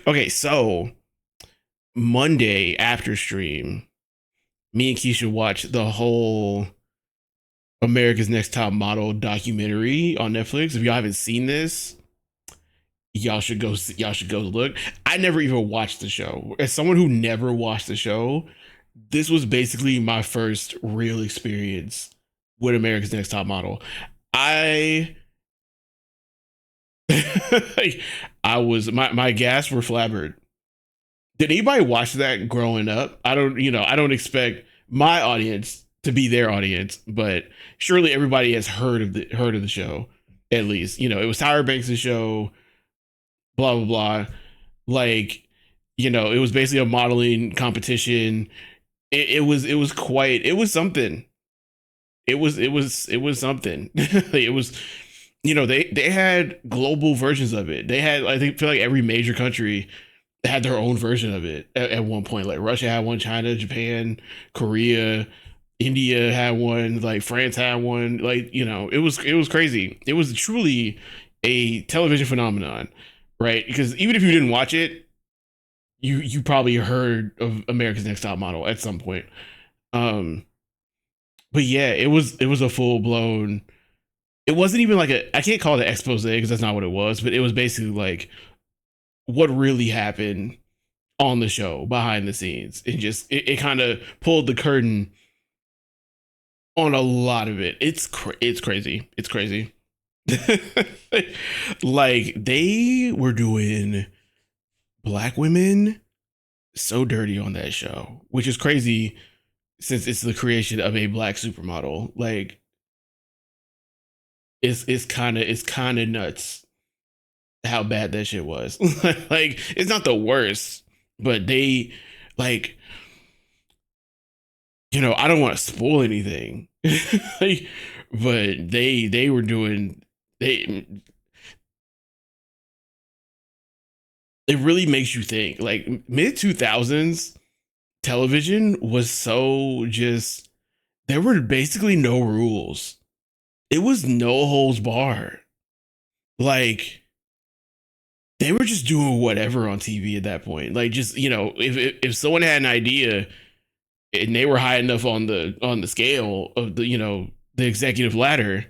Okay, so Monday after stream, me and Keisha watched the whole America's Next Top Model documentary on Netflix. If y'all haven't seen this, y'all should go look. I never even watched the show. As someone who never watched the show, this was basically my first real experience with America's Next Top Model. I I was my gas were flabbered. Did anybody watch that growing up? I don't expect my audience to be their audience, but surely everybody has heard of the show at least. It was Tyra Banks' show, blah blah blah. Like, it was basically a modeling competition. It was something. It was something. It was, they had global versions of it. They had, I think, feel like every major country had their own version of it at one point. Like Russia had one, China, Japan, Korea, India had one, like France had one. Like, it was crazy. It was truly a television phenomenon, right? Because even if you didn't watch it, you probably heard of America's Next Top Model at some point. Um, but yeah, it was a full blown. It wasn't even like I can't call it an expose because that's not what it was, but it was basically like what really happened on the show behind the scenes, and just it kind of pulled the curtain on a lot of it. It's crazy. It's crazy. Like, they were doing black women so dirty on that show, which is crazy since it's the creation of a black supermodel. Like, it's kind of nuts how bad that shit was. Like, it's not the worst, but they, like, I don't want to spoil anything. Like, but they were doing, they it really makes you think. Like, mid 2000s television was so just, there were basically no rules. It was no holds bar. Like, they were just doing whatever on TV at that point. Like, just, if someone had an idea and they were high enough on the scale of the executive ladder,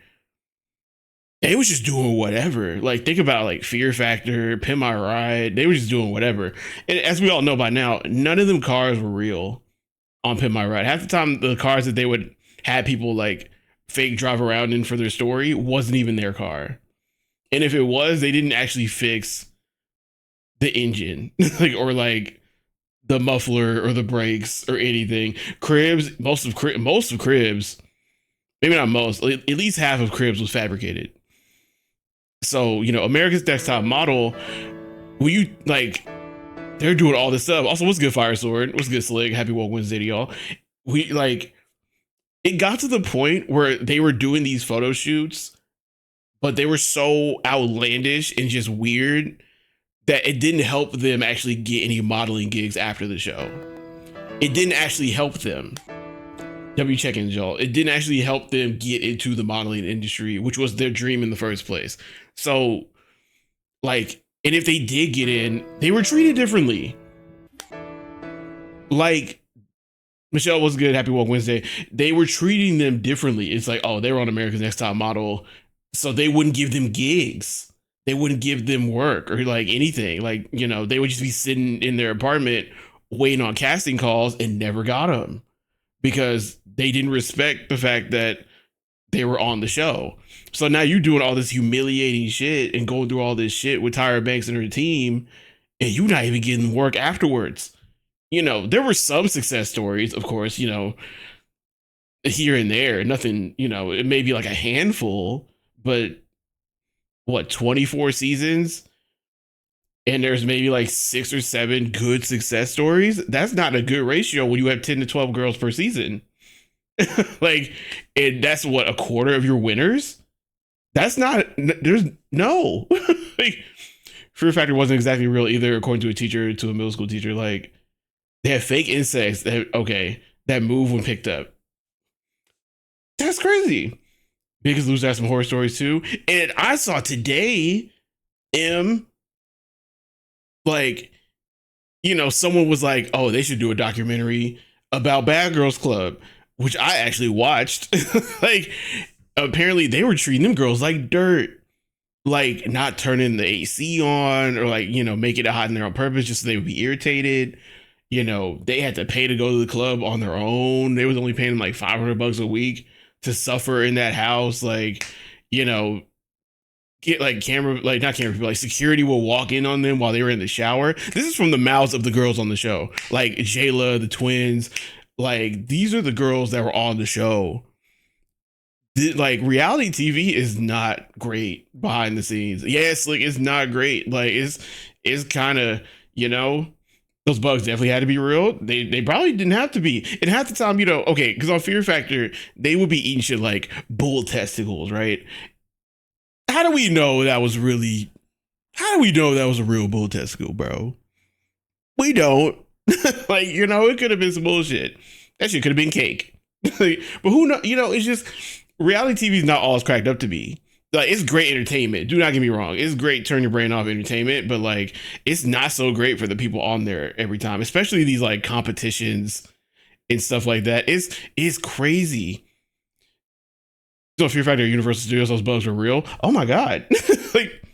they was just doing whatever. Like, think about like Fear Factor, Pin My Ride. They were just doing whatever. And as we all know by now, none of them cars were real on Pin My Ride. Half the time, the cars that they would have people like fake drive around in for their story wasn't even their car. And if it was, they didn't actually fix the engine, like, or like the muffler or the brakes or anything. Cribs, most of Cribs, maybe not most, at least half of Cribs was fabricated. So, America's Next Top Model, will you like, they're doing all this stuff. Also, what's good, Fire Sword? What's good, Slick? Happy Woke Wednesday to y'all. We like, it got to the point where they were doing these photo shoots, but they were so outlandish and just weird that it didn't help them actually get any modeling gigs after the show. It didn't actually help them. W check-in, y'all. It didn't actually help them get into the modeling industry, which was their dream in the first place. So, like, and if they did get in, they were treated differently. Like, Michelle was good. Happy Walk Wednesday. They were treating them differently. It's like, oh, they were on America's Next Top Model, so they wouldn't give them gigs. They wouldn't give them work or like anything. Like, they would just be sitting in their apartment waiting on casting calls and never got them because they didn't respect the fact that they were on the show. So now you're doing all this humiliating shit and going through all this shit with Tyra Banks and her team, and you're not even getting work afterwards. There were some success stories, of course, here and there. Nothing, it may be like a handful, but what, 24 seasons? And there's maybe like 6 or 7 good success stories. That's not a good ratio when you have 10 to 12 girls per season. Like, and that's what, a quarter of your winners? That's not, there's no. Like, Fear Factor wasn't exactly real either, according to a teacher, to a middle school teacher. Like, they have fake insects that move when picked up. That's crazy. Biggest Loser has some horror stories too. And I saw today, M, Like, someone was like, oh, they should do a documentary about Bad Girls Club, which I actually watched. Like, apparently they were treating them girls like dirt, like not turning the AC on or like, making it hot in there on purpose just so they would be irritated. They had to pay to go to the club on their own. They was only paying them like $500 a week to suffer in that house. Like, you know, get like camera, like not camera people, like security will walk in on them while they were in the shower. This is from the mouths of the girls on the show, like Jayla, the twins. Like these are the girls that were on the show. Like reality TV is not great behind the scenes. Yes, like it's not great. Like it's kind of those bugs definitely had to be real. They probably didn't have to be. And half the time, okay, because on Fear Factor they would be eating shit like bull testicles, right? How do we know that was really? How do we know that was a real bull testicle, bro? We don't. Like it could have been some bullshit. That shit could have been cake. Like, but who know? It's just reality TV is not all it's cracked up to be. Like it's great entertainment. Do not get me wrong. It's great turn your brain off entertainment, but like it's not so great for the people on there every time, especially these like competitions and stuff like that. It's crazy. So Fear Factor Universal Studios, those bugs were real. Oh my god. like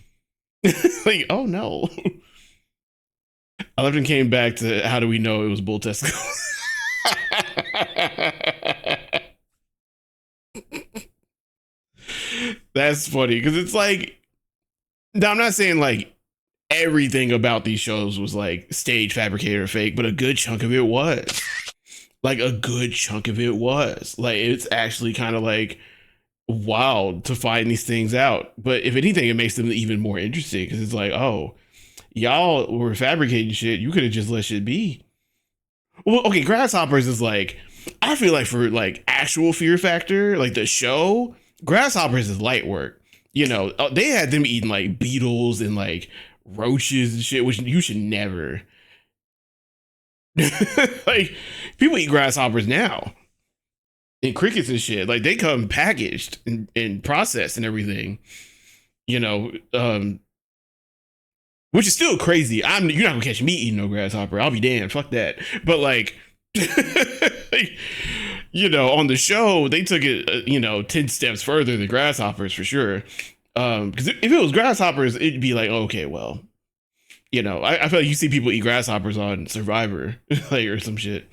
like oh no. I left and came back to how do we know it was bull testicle? That's funny because it's like, now I'm not saying like everything about these shows was like stage fabricated or fake, but a good chunk of it was. Like a good chunk of it was. Like it's actually kind of like wild to find these things out. But if anything, it makes them even more interesting because it's like, oh, y'all were fabricating shit. You could have just let shit be. Well, okay, Grasshoppers is like, I feel like for like actual Fear Factor, like the show, Grasshoppers is light work. They had them eating like beetles and like roaches and shit, which you should never. Like people eat grasshoppers now and crickets and shit. Like they come packaged and processed and everything. You know, um, which is still crazy. You're not gonna catch me eating no grasshopper. I'll be damned. Fuck that. But like, on the show they took it, 10 steps further than grasshoppers for sure. Because if it was grasshoppers, it'd be like, okay, well, I feel like you see people eat grasshoppers on Survivor, like or some shit.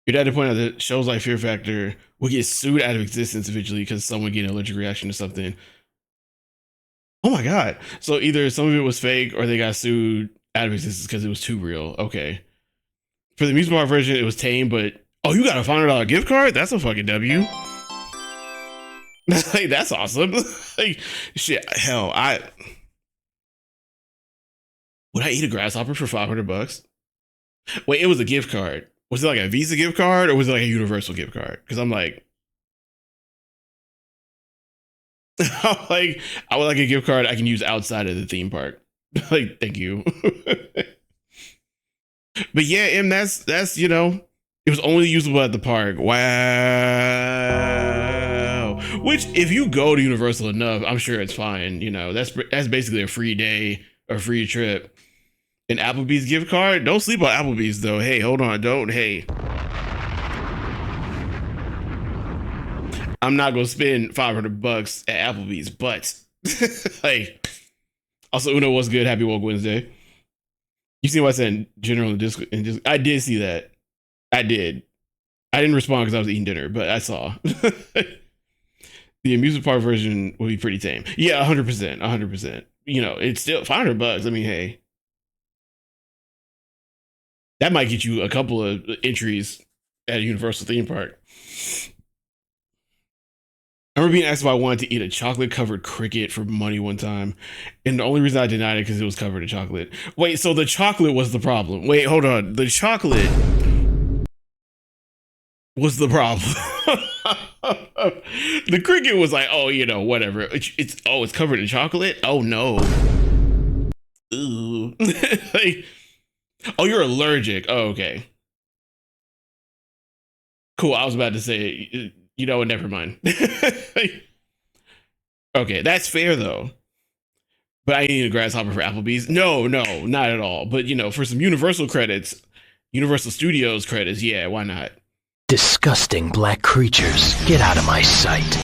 Your dad to point out that shows like Fear Factor will get sued out of existence eventually because someone getting an allergic reaction to something. Oh my god! So either some of it was fake or they got sued out of existence because it was too real. Okay. For the amusement park version, it was tame, but oh, you got a $500 gift card? That's a fucking W. Like that's awesome. Like shit, hell, would I eat a grasshopper for $500? Wait, it was a gift card. Was it like a Visa gift card or was it like a Universal gift card? Because I'm like, like I would like a gift card I can use outside of the theme park. Like, thank you. But yeah, that's it was only usable at the park. Wow. Which, if you go to Universal enough, I'm sure it's fine. That's basically a free day or free trip. An Applebee's gift card? Don't sleep on Applebee's though. Hey, hold on. Don't. Hey, I'm not gonna spend $500 at Applebee's, but like, also Uno was good. Happy Woke Wednesday. You see what I said in general in Discord? I did see that. I did. I didn't respond because I was eating dinner, but I saw. The amusement park version would be pretty tame. Yeah, 100%, 100%. It's still $500. I mean, hey, that might get you a couple of entries at a Universal theme park. I remember being asked if I wanted to eat a chocolate covered cricket for money one time. And the only reason I denied it because it was covered in chocolate. Wait, so the chocolate was the problem. Wait, hold on. The chocolate was the problem. The cricket was like, oh, whatever. It's covered in chocolate. Oh no. Ooh. Like, oh, you're allergic. Oh, okay. Cool. I was about to say, never mind. Okay, that's fair though. But I need a grasshopper for Applebee's. No, no, not at all. But for some Universal credits, Universal Studios credits, yeah, why not? Disgusting black creatures, get out of my sight.